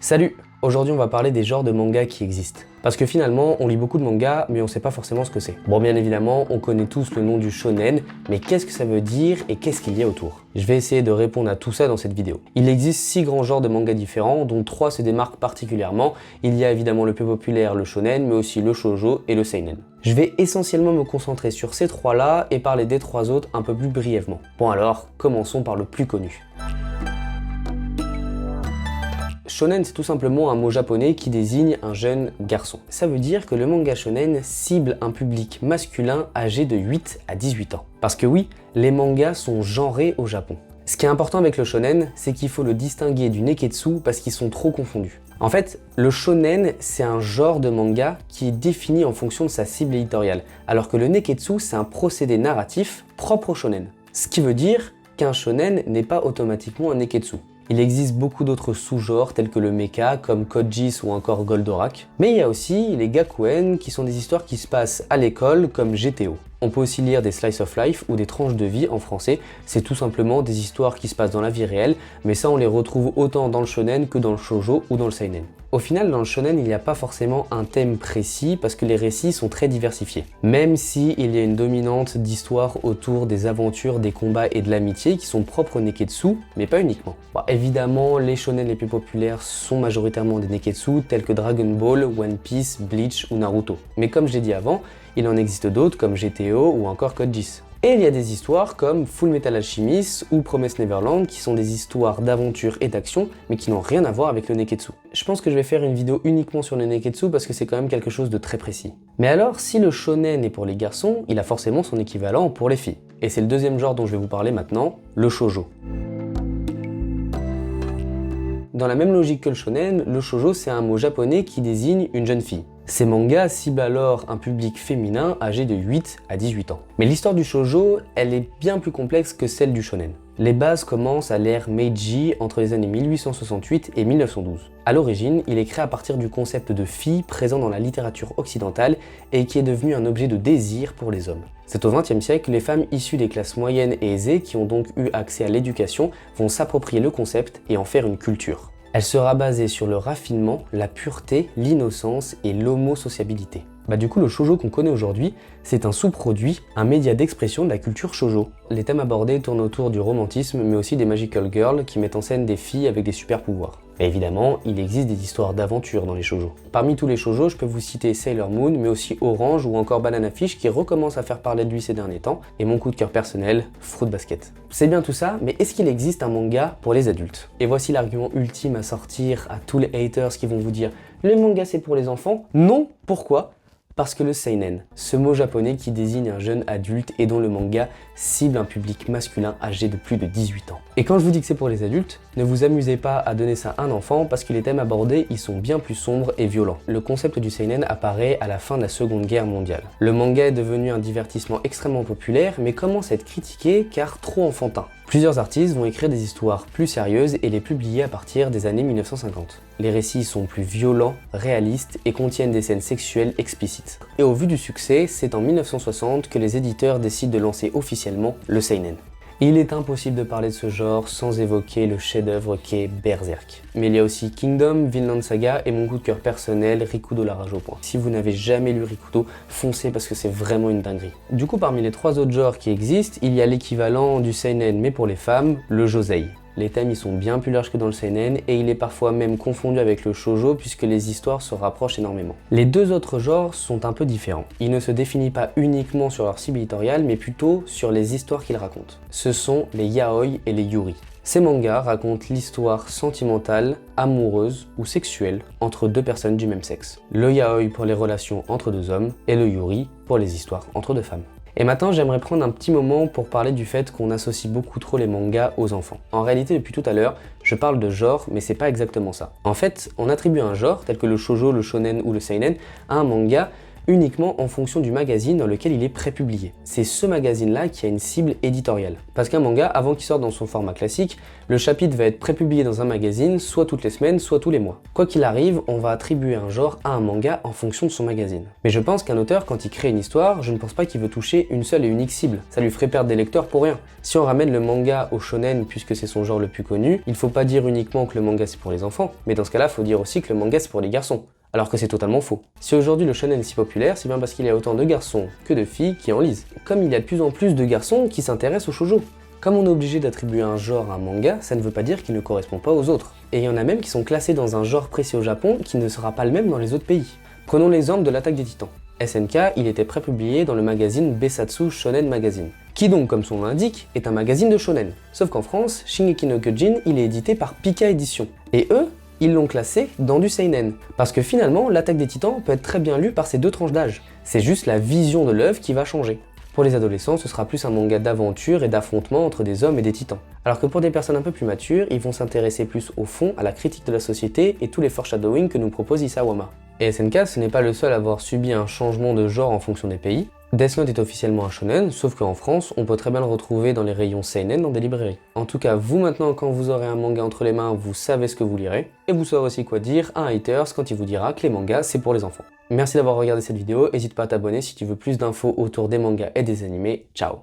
Salut! Aujourd'hui on va parler des genres de mangas qui existent. Parce que finalement, on lit beaucoup de mangas, mais on sait pas forcément ce que c'est. Bon, bien évidemment, on connaît tous le nom du shonen, mais qu'est-ce que ça veut dire et qu'est-ce qu'il y a autour? Je vais essayer de répondre à tout ça dans cette vidéo. Il existe 6 grands genres de mangas différents, dont 3 se démarquent particulièrement. Il y a évidemment le plus populaire, le shonen, mais aussi le shoujo et le seinen. Je vais essentiellement me concentrer sur ces 3-là et parler des 3 autres un peu plus brièvement. Bon alors, commençons par le plus connu. Shonen, c'est tout simplement un mot japonais qui désigne un jeune garçon. Ça veut dire que le manga shonen cible un public masculin âgé de 8 à 18 ans. Parce que oui, les mangas sont genrés au Japon. Ce qui est important avec le shonen, c'est qu'il faut le distinguer du neketsu parce qu'ils sont trop confondus. En fait, le shonen, c'est un genre de manga qui est défini en fonction de sa cible éditoriale, alors que le neketsu, c'est un procédé narratif propre au shonen. Ce qui veut dire qu'un shonen n'est pas automatiquement un neketsu. Il existe beaucoup d'autres sous-genres tels que le mecha, comme Code Geass ou encore Goldorak. Mais il y a aussi les gakuen qui sont des histoires qui se passent à l'école comme GTO. On peut aussi lire des slice of life ou des tranches de vie en français, c'est tout simplement des histoires qui se passent dans la vie réelle, mais ça on les retrouve autant dans le shonen que dans le shoujo ou dans le seinen. Au final, dans le shonen, il n'y a pas forcément un thème précis parce que les récits sont très diversifiés. Même si il y a une dominante d'histoire autour des aventures, des combats et de l'amitié qui sont propres au neketsu, mais pas uniquement. Bon, évidemment, les shonen les plus populaires sont majoritairement des neketsu tels que Dragon Ball, One Piece, Bleach ou Naruto. Mais comme je l'ai dit avant, il en existe d'autres comme GTO ou encore Code Geass. Et il y a des histoires comme Full Metal Alchemist ou Promise Neverland qui sont des histoires d'aventure et d'action mais qui n'ont rien à voir avec le neketsu. Je pense que je vais faire une vidéo uniquement sur le neketsu parce que c'est quand même quelque chose de très précis. Mais alors, si le shonen est pour les garçons, il a forcément son équivalent pour les filles. Et c'est le deuxième genre dont je vais vous parler maintenant, le shoujo. Dans la même logique que le shonen, le shoujo c'est un mot japonais qui désigne une jeune fille. Ces mangas ciblent alors un public féminin âgé de 8 à 18 ans. Mais l'histoire du shoujo, elle est bien plus complexe que celle du shonen. Les bases commencent à l'ère Meiji entre les années 1868 et 1912. À l'origine, il est créé à partir du concept de fille présent dans la littérature occidentale et qui est devenu un objet de désir pour les hommes. C'est au XXe siècle, les femmes issues des classes moyennes et aisées qui ont donc eu accès à l'éducation vont s'approprier le concept et en faire une culture. Elle sera basée sur le raffinement, la pureté, l'innocence et l'homosociabilité. Du coup, le shoujo qu'on connaît aujourd'hui, c'est un sous-produit, un média d'expression de la culture shoujo. Les thèmes abordés tournent autour du romantisme, mais aussi des magical girls qui mettent en scène des filles avec des super pouvoirs. Et évidemment, il existe des histoires d'aventure dans les shoujo. Parmi tous les shoujo, je peux vous citer Sailor Moon, mais aussi Orange ou encore Banana Fish qui recommence à faire parler de lui ces derniers temps, et mon coup de cœur personnel, Fruit Basket. C'est bien tout ça, mais est-ce qu'il existe un manga pour les adultes? Et voici l'argument ultime à sortir à tous les haters qui vont vous dire « Le manga c'est pour les enfants ?» Non, pourquoi? Parce que le seinen, ce mot japonais qui désigne un jeune adulte et dont le manga cible un public masculin âgé de plus de 18 ans. Et quand je vous dis que c'est pour les adultes, ne vous amusez pas à donner ça à un enfant parce que les thèmes abordés ils sont bien plus sombres et violents. Le concept du seinen apparaît à la fin de la Seconde Guerre mondiale. Le manga est devenu un divertissement extrêmement populaire mais commence à être critiqué car trop enfantin. Plusieurs artistes vont écrire des histoires plus sérieuses et les publier à partir des années 1950. Les récits sont plus violents, réalistes et contiennent des scènes sexuelles explicites. Et au vu du succès, c'est en 1960 que les éditeurs décident de lancer officiellement le seinen. Il est impossible de parler de ce genre sans évoquer le chef-d'œuvre qu'est Berserk. Mais il y a aussi Kingdom, Vinland Saga et mon coup de cœur personnel, Rikudo la rage au poing. Si vous n'avez jamais lu Rikudo, foncez parce que c'est vraiment une dinguerie. Du coup, parmi les 3 autres genres qui existent, il y a l'équivalent du seinen mais pour les femmes, le josei. Les thèmes ils sont bien plus larges que dans le seinen et il est parfois même confondu avec le shoujo puisque les histoires se rapprochent énormément. Les 2 autres genres sont un peu différents. Ils ne se définissent pas uniquement sur leur cible éditoriale mais plutôt sur les histoires qu'ils racontent. Ce sont les yaoi et les yuri. Ces mangas racontent l'histoire sentimentale, amoureuse ou sexuelle entre 2 personnes du même sexe. Le yaoi pour les relations entre 2 hommes et le yuri pour les histoires entre 2 femmes. Et maintenant, j'aimerais prendre un petit moment pour parler du fait qu'on associe beaucoup trop les mangas aux enfants. En réalité, depuis tout à l'heure, je parle de genre, mais c'est pas exactement ça. En fait, on attribue un genre, tel que le shoujo, le shonen ou le seinen, à un manga uniquement en fonction du magazine dans lequel il est prépublié. C'est ce magazine-là qui a une cible éditoriale. Parce qu'un manga, avant qu'il sorte dans son format classique, le chapitre va être prépublié dans un magazine, soit toutes les semaines, soit tous les mois. Quoi qu'il arrive, on va attribuer un genre à un manga en fonction de son magazine. Mais je pense qu'un auteur, quand il crée une histoire, je ne pense pas qu'il veut toucher une seule et unique cible. Ça lui ferait perdre des lecteurs pour rien. Si on ramène le manga au shonen, puisque c'est son genre le plus connu, il faut pas dire uniquement que le manga c'est pour les enfants, mais dans ce cas-là, il faut dire aussi que le manga c'est pour les garçons. Alors que c'est totalement faux. Si aujourd'hui le shonen est si populaire, c'est bien parce qu'il y a autant de garçons que de filles qui en lisent. Comme il y a de plus en plus de garçons qui s'intéressent au shoujo. Comme on est obligé d'attribuer un genre à un manga, ça ne veut pas dire qu'il ne correspond pas aux autres. Et il y en a même qui sont classés dans un genre précis au Japon qui ne sera pas le même dans les autres pays. Prenons l'exemple de l'Attaque des Titans. SNK, il était prépublié dans le magazine Besatsu Shonen Magazine, qui donc, comme son nom l'indique, est un magazine de shonen. Sauf qu'en France, Shingeki no Kyojin, il est édité par Pika Édition. Et eux, ils l'ont classé dans du seinen. Parce que finalement, l'Attaque des Titans peut être très bien lu par ces deux tranches d'âge. C'est juste la vision de l'œuvre qui va changer. Pour les adolescents, ce sera plus un manga d'aventure et d'affrontement entre des hommes et des titans. Alors que pour des personnes un peu plus matures, ils vont s'intéresser plus au fond, à la critique de la société et tous les foreshadowing que nous propose Isawama. Et SNK, ce n'est pas le seul à avoir subi un changement de genre en fonction des pays. Death Note est officiellement un shonen, sauf qu'en France, on peut très bien le retrouver dans les rayons seinen dans des librairies. En tout cas, vous maintenant, quand vous aurez un manga entre les mains, vous savez ce que vous lirez, et vous saurez aussi quoi dire à un haters quand il vous dira que les mangas, c'est pour les enfants. Merci d'avoir regardé cette vidéo, n'hésite pas à t'abonner si tu veux plus d'infos autour des mangas et des animés. Ciao!